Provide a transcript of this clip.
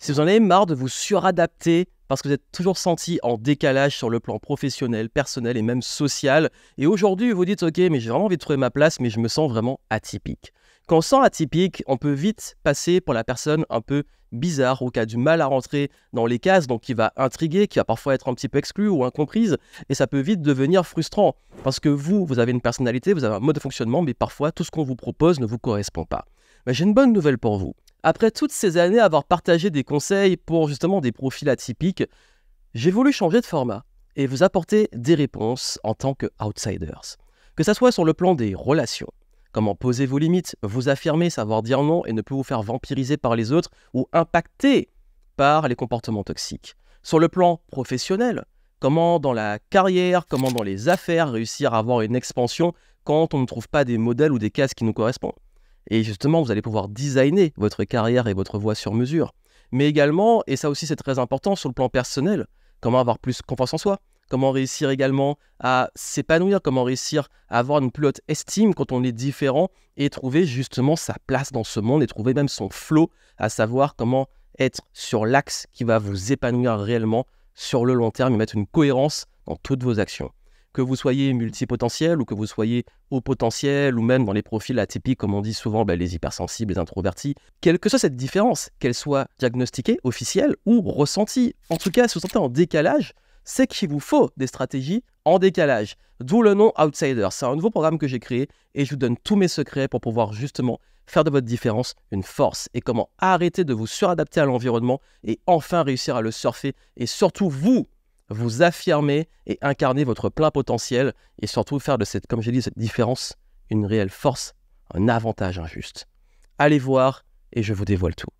Si vous en avez marre de vous suradapter parce que vous êtes toujours senti en décalage sur le plan professionnel, personnel et même social, et aujourd'hui vous dites « Ok, mais j'ai vraiment envie de trouver ma place, mais je me sens vraiment atypique ». Quand on se sent atypique, on peut vite passer pour la personne un peu bizarre ou qui a du mal à rentrer dans les cases, donc qui va intriguer, qui va parfois être un petit peu exclue ou incomprise, et ça peut vite devenir frustrant parce que vous avez une personnalité, vous avez un mode de fonctionnement, mais parfois tout ce qu'on vous propose ne vous correspond pas. Mais j'ai une bonne nouvelle pour vous. Après toutes ces années à avoir partagé des conseils pour justement des profils atypiques, j'ai voulu changer de format et vous apporter des réponses en tant que outsiders. Que ça soit sur le plan des relations, comment poser vos limites, vous affirmer, savoir dire non et ne plus vous faire vampiriser par les autres ou impacter par les comportements toxiques. Sur le plan professionnel, comment dans la carrière, comment dans les affaires réussir à avoir une expansion quand on ne trouve pas des modèles ou des cases qui nous correspondent. Et justement, vous allez pouvoir designer votre carrière et votre voie sur mesure. Mais également, et ça aussi c'est très important sur le plan personnel, comment avoir plus confiance en soi, comment réussir également à s'épanouir, comment réussir à avoir une plus haute estime quand on est différent et trouver justement sa place dans ce monde et trouver même son flow, à savoir comment être sur l'axe qui va vous épanouir réellement sur le long terme et mettre une cohérence dans toutes vos actions. Que vous soyez multipotentiel ou que vous soyez haut potentiel ou même dans les profils atypiques, comme on dit souvent, les hypersensibles, les introvertis, quelle que soit cette différence, qu'elle soit diagnostiquée, officielle ou ressentie, en tout cas, si vous vous sentez en décalage, c'est qu'il vous faut des stratégies en décalage. D'où le nom Outsider. C'est un nouveau programme que j'ai créé et je vous donne tous mes secrets pour pouvoir justement faire de votre différence une force et comment arrêter de vous suradapter à l'environnement et enfin réussir à le surfer et surtout vous affirmer et incarner votre plein potentiel et surtout faire de cette, comme j'ai dit, cette différence une réelle force, un avantage injuste. Allez voir et je vous dévoile tout.